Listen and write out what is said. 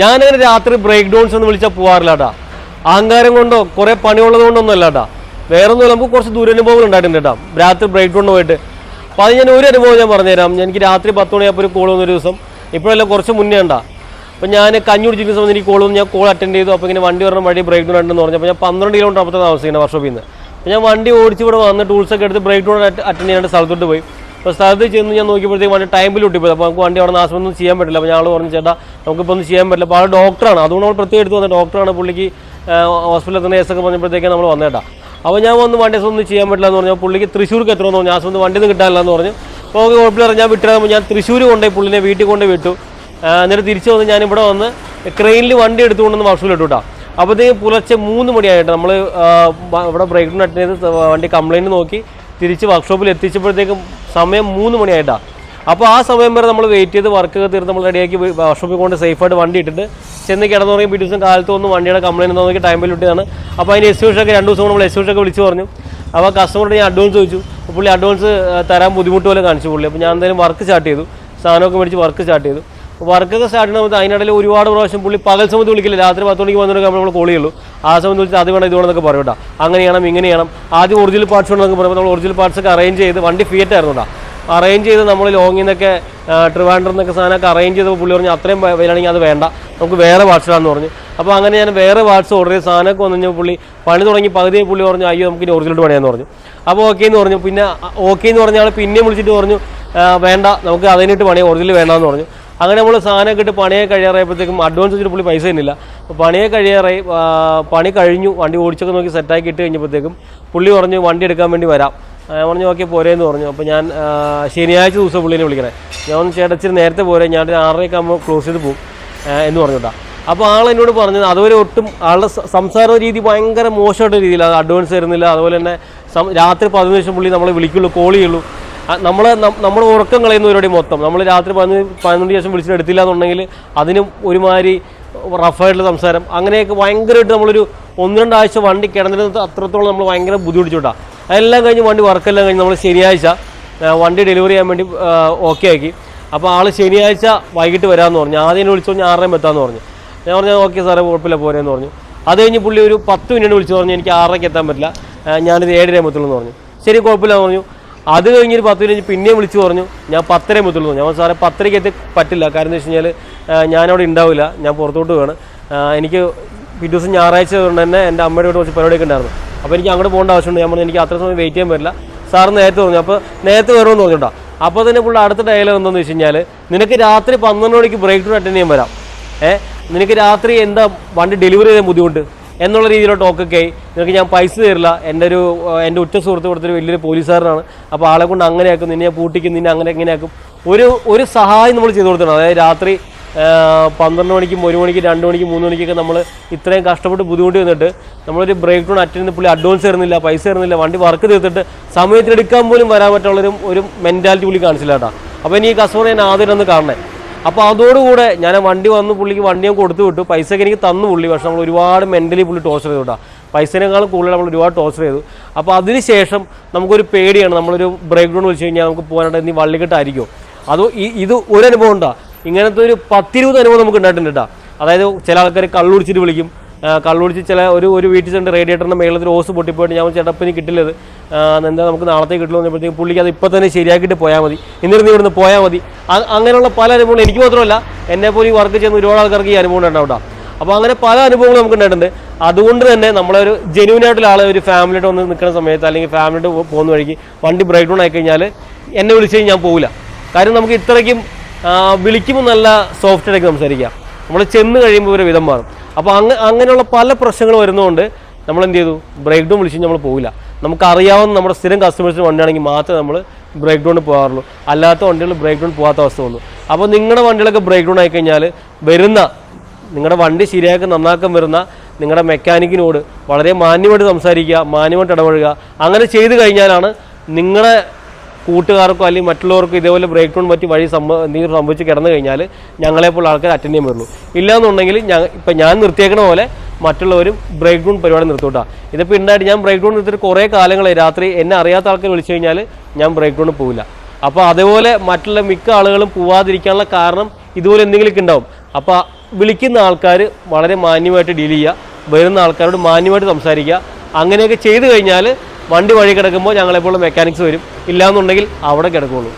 ഞാനങ്ങനെ രാത്രി break downs എന്ന് വിളിച്ചാൽ പോകാറില്ല കേട്ടാ. അഹങ്കാരം കൊണ്ടോ കുറേ പണിയുള്ളത് കൊണ്ടൊന്നും അല്ല കേട്ടാ. വേറെ ഒന്നും നമുക്ക് കുറച്ച് ദുരനുഭവങ്ങൾ ഉണ്ടായിട്ടുണ്ട് കേട്ടോ രാത്രി ബ്രേക്ക് ഡൗൺ പോയിട്ട്. അപ്പോൾ അത് ഞാൻ ഒരു അനുഭവം ഞാൻ പറഞ്ഞുതരാം. എനിക്ക് രാത്രി 10 മണിയായപ്പോൾ ഒരു കോൾ വന്നൊരു ദിവസം, ഇപ്പോഴല്ല കുറച്ച് മുന്നേ ഉണ്ടാ. അപ്പോൾ ഞാൻ കഞ്ഞി കുടിച്ചിരിക്കുന്ന സമയത്ത് എനിക്ക് കോൾ വന്നു. ഞാൻ കോൾ അറ്റൻഡ് ചെയ്തു. അപ്പോൾ ഇങ്ങനെ വണ്ടി വരണം വഴി ബ്രേക്ക് ഡൗൺ ഉണ്ടെന്ന് പറഞ്ഞപ്പോൾ ഞാൻ 12 കിലോമീറ്റർ അപ്പുറത്ത് താമസിക്കുന്നത് വർക്ക്ഷോപ്പിൽ നിന്ന്. അപ്പോൾ ഞാൻ വണ്ടി ഓടിച്ച് ഇവിടെ വന്ന് ടൂൾസൊക്കെ എടുത്ത് ബ്രേക്ക് ഡൗൺ അറ്റൻഡ് ചെയ്യാണ്ട് സ്ഥലത്തോട്ട് പോയി. അപ്പോൾ സ്ഥലത്ത് ചെന്ന് ഞാൻ നോക്കിയപ്പോഴത്തേക്ക് വണ്ടി ടൈമിൽ ഒട്ടിപ്പോയി. അപ്പോൾ നമുക്ക് വണ്ടി അവിടെ നാശമൊന്നും ചെയ്യാൻ പറ്റില്ല. അപ്പോൾ ഞങ്ങൾ പറഞ്ഞു ചേട്ടാ നമുക്കിപ്പോൾ ഒന്നും ചെയ്യാൻ പറ്റില്ല. അപ്പോൾ ആൾ ഡോക്ടറാണ്, അതുകൊണ്ട് നമ്മൾ പ്രത്യേകം എടുത്ത് വന്നത് ഡോക്ടറാണ്. പുള്ളിക്ക് ഹോസ്പിറ്റലിൽ എത്തുന്ന കേസൊക്കെ പറഞ്ഞപ്പോഴത്തേക്കാണ് നമ്മൾ വന്നേട്ടാ. അപ്പോൾ ഞാൻ വന്ന് വണ്ടി ഒന്നും ചെയ്യാൻ പറ്റില്ല എന്ന് പറഞ്ഞാൽ പുള്ളിക്ക് തൃശ്ശൂർക്ക് എത്തണമെന്ന് പറഞ്ഞു. ആശുപത്രി വണ്ടി ഒന്നും കിട്ടാനില്ല എന്ന് പറഞ്ഞു. അപ്പോൾ കുഴപ്പമില്ല ഞാൻ വിട്ടിരുമ്പോൾ ഞാൻ തൃശ്ശൂർ കൊണ്ടുപോയി പുള്ളിനെ വീട്ടിൽ കൊണ്ട് വിട്ടു. എന്നിട്ട് തിരിച്ചു വന്ന് ഞാൻ ഇവിടെ വന്ന് ക്രെയിനിൽ വണ്ടി എടുത്തുകൊണ്ടെന്ന് വർക്ക്ഷോപ്പിൽ ഇട്ടു കേട്ടോ. അപ്പോഴത്തേക്കും പുലർച്ചെ 3 മണിയായിട്ട് നമ്മൾ ഇവിടെ ബ്രേക്ക് ഡൗൺ അറ്റൻഡ് ചെയ്ത് വണ്ടി കംപ്ലയിൻറ്റ് നോക്കി തിരിച്ച് വർക്ക്ഷോപ്പിൽ എത്തിച്ചപ്പോഴത്തേക്കും സമയം 3 മണിയായിട്ടാണ്. അപ്പോൾ ആ സമയം വരെ നമ്മൾ വെയിറ്റ് ചെയ്ത് വർക്കൊക്കെ തീർത്ത് നമ്മൾ റെഡിയാക്കി വർക്ക്ഷോപ്പിൽ കൊണ്ട് സേഫായിട്ട് വണ്ടി ഇട്ടിട്ട് ചെന്ന് കിടന്നു തുടങ്ങി. പിറ്റേ ദിവസം കാലത്ത് വന്ന് വണ്ടിയുടെ കംപ്ലയിൻറ്റ് നോക്കി ടൈമിൽ ഇട്ടതാണ്. അപ്പോൾ അതിന് എസ്യൂഷൊക്കെ 2 ദിവസം നമ്മൾ എസ്യൂഷൊക്കെ വിളിച്ച് പറഞ്ഞു. അപ്പോൾ കസ്റ്റമറോട് ഞാൻ അഡ്വാൻസ് ചോദിച്ചു. അപ്പോൾ പുള്ളി അഡ്വാൻസ് തരാൻ ബുദ്ധിമുട്ട് പോലെ കാണിച്ചു പുള്ളി. അപ്പോൾ ഞാൻ എന്തായാലും വർക്ക് സ്റ്റാർട്ട് ചെയ്തു, സാധനമൊക്കെ മേടിച്ച് വർക്ക് സ്റ്റാർട്ട് ചെയ്തു. വർക്കൊക്കെ സ്റ്റാർട്ട് ചെയ്യുമ്പോൾ അതിനിടയിൽ ഒരുപാട് പ്രാവശ്യം പുള്ളി പകൽ സമയത്ത് വിളിക്കില്ല, രാത്രി 10 മണിക്ക് വന്നിട്ട് നമ്മൾ കോൾ ചെയ്യുള്ളൂ. ആ സമയത്ത് വിളിച്ച് അത് വേണം ഇത് വേണമെന്നൊക്കെ പറയും കേട്ടോ. അങ്ങനെ ചെയ്യണം ഇങ്ങനെ ചെയ്യണം. ആദ്യം ഒറിജിനൽ പാർട്സ് വേണമെന്നൊക്കെ പറയുമ്പോൾ നമ്മൾ ഒറിജിനൽ പാർട്സൊക്കെ അറേഞ്ച് ചെയ്ത് വണ്ടി ഫിയറ്റ് ആയിരുന്നു കേട്ടോ. അറേഞ്ച് ചെയ്ത് നമ്മൾ ലോങ്ങിൽ നിന്നൊക്കെ ട്രിവാൻഡ്രം എന്നൊക്കെ സാധനമൊക്കെ അറേഞ്ച് ചെയ്തപ്പോൾ പുള്ളി പറഞ്ഞു അത്രയും വിലയാണെങ്കിൽ അത് വേണ്ട, നമുക്ക് വേറെ പാർട്സിലാണെന്ന് പറഞ്ഞു. അപ്പോൾ അങ്ങനെ ഞാൻ വേറെ പാർട്സ് ഓർഡർ ചെയ്ത് സാധനമൊക്കെ വന്നു കഴിഞ്ഞാൽ പുള്ളി പണി തുടങ്ങി പകുതി പുള്ളി പറഞ്ഞു അയ്യോ നമുക്ക് ഇനി ഒറിജിനൽ പണിയാന്ന് പറഞ്ഞു. അപ്പോൾ ഓക്കെ എന്ന് പറഞ്ഞു. പിന്നെ ഓക്കെ എന്ന് പറഞ്ഞാൽ പിന്നെയും വിളിച്ചിട്ട് പറഞ്ഞു വേണ്ട നമുക്ക് അതിനിട്ട് പണിയാം, ഒറിജിനൽ വേണ്ടാന്ന് പറഞ്ഞു. അങ്ങനെ നമ്മൾ സാധനമൊക്കെ ഇട്ട് പണിയെ കഴിയാറായപ്പോഴത്തേക്കും അഡ്വാൻസ് വെച്ചിട്ട് പുള്ളി പൈസ തന്നില്ല. അപ്പോൾ പണിയെ കഴിയാറായി, പണി കഴിഞ്ഞു, വണ്ടി ഓടിച്ചൊക്കെ നോക്കി സെറ്റാക്കി ഇട്ട് കഴിഞ്ഞപ്പോഴത്തേക്കും പുള്ളി പറഞ്ഞു വണ്ടി എടുക്കാൻ വേണ്ടി വരാം. ഞാൻ പറഞ്ഞു ഓക്കെ പോരേന്ന് പറഞ്ഞു. അപ്പോൾ ഞാൻ ശനിയാഴ്ച ദിവസം പുള്ളിനെ വിളിക്കണേ. ഞാൻ ഒന്ന് ചേട്ടച്ചിരി നേരത്തെ പോരെ, ഞാൻ 6:30 ആകുമ്പോൾ ക്ലോസ് ചെയ്ത് പോകും എന്ന് പറഞ്ഞു കേട്ടോ. അപ്പോൾ ആൾ എന്നോട് പറഞ്ഞത് അതുവരെ ഒട്ടും ആളുടെ സംസാര രീതി ഭയങ്കര മോശമായിട്ട് രീതിയിൽ, അത് അഡ്വാൻസ് തരുന്നില്ല. അതുപോലെ തന്നെ രാത്രി 11 ലക്ഷം പുള്ളി നമ്മളെ വിളിക്കുള്ളൂ, കോൾ ചെയ്യുള്ളൂ. നമ്മൾ ഉറക്കം കളയുന്ന പരിപാടി മൊത്തം. നമ്മൾ രാത്രി 11 ലക്ഷം വിളിച്ചിട്ട് എടുത്തില്ല എന്നുണ്ടെങ്കിൽ അതിനും ഒരുമാതിരി റഫായിട്ടുള്ള സംസാരം, അങ്ങനെയൊക്കെ ഭയങ്കരമായിട്ട് നമ്മളൊരു 1-2 ആഴ്ച വണ്ടി കിടന്നിരുന്നത് അത്രത്തോളം നമ്മൾ ഭയങ്കര ബുദ്ധിമുട്ടിച്ചുകൊണ്ടാ. അതെല്ലാം കഴിഞ്ഞ് വണ്ടി വർക്കെല്ലാം കഴിഞ്ഞ് നമ്മൾ ശനിയാഴ്ച വണ്ടി ഡെലിവറി ചെയ്യാൻ വേണ്ടി ഓക്കെ ആക്കി. അപ്പോൾ ആൾ ശനിയാഴ്ച വൈകിട്ട് വരാമെന്ന് പറഞ്ഞു. ആദ്യം വിളിച്ചു പറഞ്ഞാൽ 6:30 എത്താമെന്ന് പറഞ്ഞു. ഞാൻ പറഞ്ഞാൽ ഓക്കെ സാറേ കുഴപ്പമില്ല പോരെന്ന് പറഞ്ഞു. അത് കഴിഞ്ഞ് പുള്ളി ഒരു 10 മിനിറ്റ് വിളിച്ചു പറഞ്ഞു എനിക്ക് 6:30 എത്താൻ പറ്റില്ല, ഞാനിത് 7:30 എത്തുള്ളൂ എന്ന് പറഞ്ഞു. ശരി കുഴപ്പമില്ല പറഞ്ഞു. അത് കഴിഞ്ഞൊരു 10 മിനിറ്റ് പിന്നെയും വിളിച്ചു പറഞ്ഞു ഞാൻ 10:30 എത്തുള്ളൂ. ഞാൻ സാറേ 10:30 എത്തി പറ്റില്ല, കാര്യം എന്ന് വെച്ച് കഴിഞ്ഞാൽ ഞാനവിടെ ഉണ്ടാവില്ല, ഞാൻ പുറത്തോട്ട് വേണം. എനിക്ക് പിറ്റേ ദിവസം ഞായറാഴ്ച കൊണ്ട് തന്നെ എൻ്റെ അമ്മയുടെ വീട്ടിൽ കുറച്ച് പരിപാടിയൊക്കെ ഉണ്ടായിരുന്നു. അപ്പോൾ എനിക്ക് അങ്ങോട്ട് പോകേണ്ട ആവശ്യമുണ്ട്. ഞാൻ പറഞ്ഞു എനിക്ക് അത്ര സമയം വെയിറ്റ് ചെയ്യാൻ പറ്റില്ല, സാറ് നേരത്തെ പറഞ്ഞു. അപ്പോൾ നേരത്തെ വരുമെന്ന് പറഞ്ഞിട്ടാ. അപ്പോൾ തന്നെ പുള്ളി അടുത്ത ഡയലോഗ് എന്താണെന്ന് വെച്ച് കഴിഞ്ഞാൽ നിനക്ക് രാത്രി 12 മണിക്ക് ബ്രേക്ക് ഡൗൺ അറ്റൻഡ് ചെയ്യാൻ വരാം, നിനക്ക് രാത്രി എന്താ വണ്ടി ഡെലിവറി ചെയ്യാൻ ബുദ്ധിമുട്ട് എന്നുള്ള രീതിയിലുള്ള ടോക്കൊക്കെ ആയി. നിനക്ക് ഞാൻ പൈസ തരില്ല, എൻ്റെ ഉറ്റ സുഹൃത്ത് കൊടുത്തൊരു വലിയൊരു പോലീസുകാരനാണ്, അപ്പോൾ ആളെ കൊണ്ട് അങ്ങനെയാക്കും, നിന്നെ പൂട്ടിക്കും, നിന്നെ അങ്ങനെ എങ്ങനെയാക്കും, ഒരു സഹായം നമ്മൾ ചെയ്തു കൊടുത്തിട്ടുണ്ട്. അതായത് രാത്രി 12 മണിക്കും 1 മണിക്കും 2 മണിക്കും 3 മണിക്കൊക്കെ നമ്മൾ ഇത്രയും കഷ്ടപ്പെട്ട് ബുദ്ധിമുട്ടി വന്നിട്ട് നമ്മളൊരു ബ്രേക്ക് ഡൗൺ അറ്റൻഡ് പുള്ളി അഡ്വാൻസ് തരുന്നില്ല, പൈസ തരുന്നില്ല, വണ്ടി വർക്ക് തീർത്തിട്ട് സമയത്തിനെടുക്കാൻ പോലും വരാൻ പറ്റുള്ളൊരു മെൻറ്റാലിറ്റി പുള്ളി കാണിച്ചില്ല കേട്ടോ. അപ്പോൾ ഇനി ഈ കസ്റ്റമറെ ഞാൻ ആദ്യം ഒന്ന് കാണണേ. അപ്പോൾ അതോടുകൂടെ ഞാൻ വണ്ടി വന്ന് പുള്ളിക്ക് വണ്ടി ഞാൻ കൊടുത്തു വിട്ടു. പൈസയൊക്കെ എനിക്ക് തന്നു പുള്ളി. പക്ഷേ നമ്മൾ ഒരുപാട് മെൻ്റലി പുള്ളി ടോർച്ചർ ചെയ്തു കേട്ടോ. പൈസേനേക്കാളും കൂടുതൽ നമ്മൾ ഒരുപാട് ടോർച്ചർ ചെയ്തു. അപ്പോൾ അതിന് ശേഷം നമുക്കൊരു പേടിയാണ്, നമ്മളൊരു ബ്രേക്ക് ഡൗൺ വിളിച്ച് കഴിഞ്ഞാൽ നമുക്ക് പോകാനായിട്ട് ഇനി വള്ളിക്കെട്ടായിരിക്കുമോ. അതോ ഇത് ഒരു അനുഭവം ഉണ്ടോ, ഇങ്ങനത്തെ ഒരു 10-20 അനുഭവം നമുക്ക് ഉണ്ടായിട്ടുണ്ട് കേട്ടോ. അതായത് ചില ആൾക്കാർ കള്ളുടിച്ചിട്ട് വിളിക്കും, കള്ളുടിച്ച് ചില ഒരു വീട്ടിൽ ചെന്ന് റേഡിയേറ്ററിൻ്റെ മേളത്തിൽ ഓസ് പൊട്ടിപ്പോയിട്ട് ഞാൻ ചേട്ടപ്പനി കിട്ടില്ലത് എന്താ നമുക്ക് നാളത്തേക്ക് കിട്ടുള്ളൂ എന്നപ്പോഴത്തേക്ക് പുള്ളിക്ക് അത് ഇപ്പോൾ തന്നെ ശരിയാക്കിയിട്ട് പോയാൽ മതി, എന്നിരുന്ന് ഇവിടുന്ന് പോയാൽ മതി. അങ്ങനെയുള്ള പല അനുഭവങ്ങളും എനിക്ക് മാത്രമല്ല എന്നെപ്പോലെ ഈ വർക്ക് ചെയ്യുന്ന ഒരുപാട് ആൾക്കാർക്ക് ഈ അനുഭവം ഉണ്ടാവും കേട്ടോ. അപ്പോൾ അങ്ങനെ പല അനുഭവങ്ങളും നമുക്ക് ഉണ്ടായിട്ടുണ്ട്. അതുകൊണ്ട് തന്നെ നമ്മളൊരു ജെന്യൂനായിട്ടുള്ള ആളെ ഒരു ഫാമിലിയായിട്ട് വന്ന് നിൽക്കുന്ന സമയത്ത് അല്ലെങ്കിൽ ഫാമിലിയായിട്ട് പോകുന്ന വഴിക്ക് വണ്ടി ബ്രേക്ക് ഡൗൺ ആയിക്കഴിഞ്ഞാൽ എന്നെ വിളിച്ച് കഴിഞ്ഞാൽ ഞാൻ പോകില്ല. കാര്യം നമുക്ക് ഇത്രയ്ക്കും വിളിക്കുമ്പോൾ നല്ല സോഫ്റ്റ് ആയിട്ട് സംസാരിക്കാം, നമ്മൾ ചെന്ന് കഴിയുമ്പോൾ ഒരു വിധം മാറും. അപ്പോൾ അങ്ങനെയുള്ള പല പ്രശ്നങ്ങൾ വരുന്നതുകൊണ്ട് നമ്മൾ എന്ത് ചെയ്തു, ബ്രേക്ക് ഡൗൺ വിളിച്ച് നമ്മൾ പോകില്ല. നമുക്കറിയാവുന്ന നമ്മുടെ സ്ഥിരം കസ്റ്റമേഴ്സിന് വണ്ടിയാണെങ്കിൽ മാത്രമേ നമ്മൾ ബ്രേക്ക് ഡൗൺ പോകാറുള്ളൂ, അല്ലാത്ത വണ്ടികൾ ബ്രേക്ക് ഡൗൺ പോകാത്ത അവസ്ഥ വന്നു. അപ്പോൾ നിങ്ങളുടെ വണ്ടികളൊക്കെ ബ്രേക്ക് ഡൗൺ ആയിക്കഴിഞ്ഞാൽ നിങ്ങളുടെ വണ്ടി ശരിയാക്കി നന്നാക്കാൻ വരുന്ന നിങ്ങളുടെ മെക്കാനിക്കിനോട് വളരെ മാന്യമായിട്ട് സംസാരിക്കുക, മാന്യമായിട്ട് ഇടപഴകുക. അങ്ങനെ ചെയ്തു കഴിഞ്ഞാലാണ് നിങ്ങളുടെ കൂട്ടുകാർക്കോ അല്ലെങ്കിൽ മറ്റുള്ളവർക്കോ ഇതേപോലെ ബ്രേക്ക് ഡൗൺ പറ്റി വഴി എന്തെങ്കിലും സംഭവിച്ച് കിടന്നു കഴിഞ്ഞാൽ ഞങ്ങളെപ്പോലുള്ള ആൾക്കാർ അറ്റൻഡ് ചെയ്യാൻ വരുള്ളൂ. ഇല്ലയെന്നുണ്ടെങ്കിൽ ഇപ്പം ഞാൻ നിർത്തിയേക്കണ പോലെ മറ്റുള്ളവരും ബ്രേക്ക് ഡൗൺ പരിപാടി നിർത്തൂട്ടാ. ഇതിപ്പോൾ ഉണ്ടായിട്ട് ഞാൻ ബ്രേക്ക് ഡൗൺ നിർത്തിയിട്ട് കുറേ കാലങ്ങളായി രാത്രി എന്നെ അറിയാത്ത ആൾക്കാർ വിളിച്ചു കഴിഞ്ഞാൽ ഞാൻ ബ്രേക്ക് ഡൗൺ പോവില്ല. അപ്പോൾ അതേപോലെ മറ്റുള്ള മിക്ക ആളുകളും പോവാതിരിക്കാനുള്ള കാരണം ഇതുപോലെ എന്തെങ്കിലുമൊക്കെ ഉണ്ടാവും. അപ്പോൾ വിളിക്കുന്ന ആൾക്കാർ വളരെ മാന്യമായിട്ട് ഡീൽ ചെയ്യുക, വരുന്ന ആൾക്കാരോട് മാന്യമായിട്ട് സംസാരിക്കുക. അങ്ങനെയൊക്കെ ചെയ്തു കഴിഞ്ഞാൽ വണ്ടി വഴി കിടക്കുമ്പോൾ ഞങ്ങളെപ്പോലുള്ള മെക്കാനിക്സ് വരും, ഇല്ലയെന്നുണ്ടെങ്കിൽ അവിടെ കിടക്കുകയുള്ളൂ.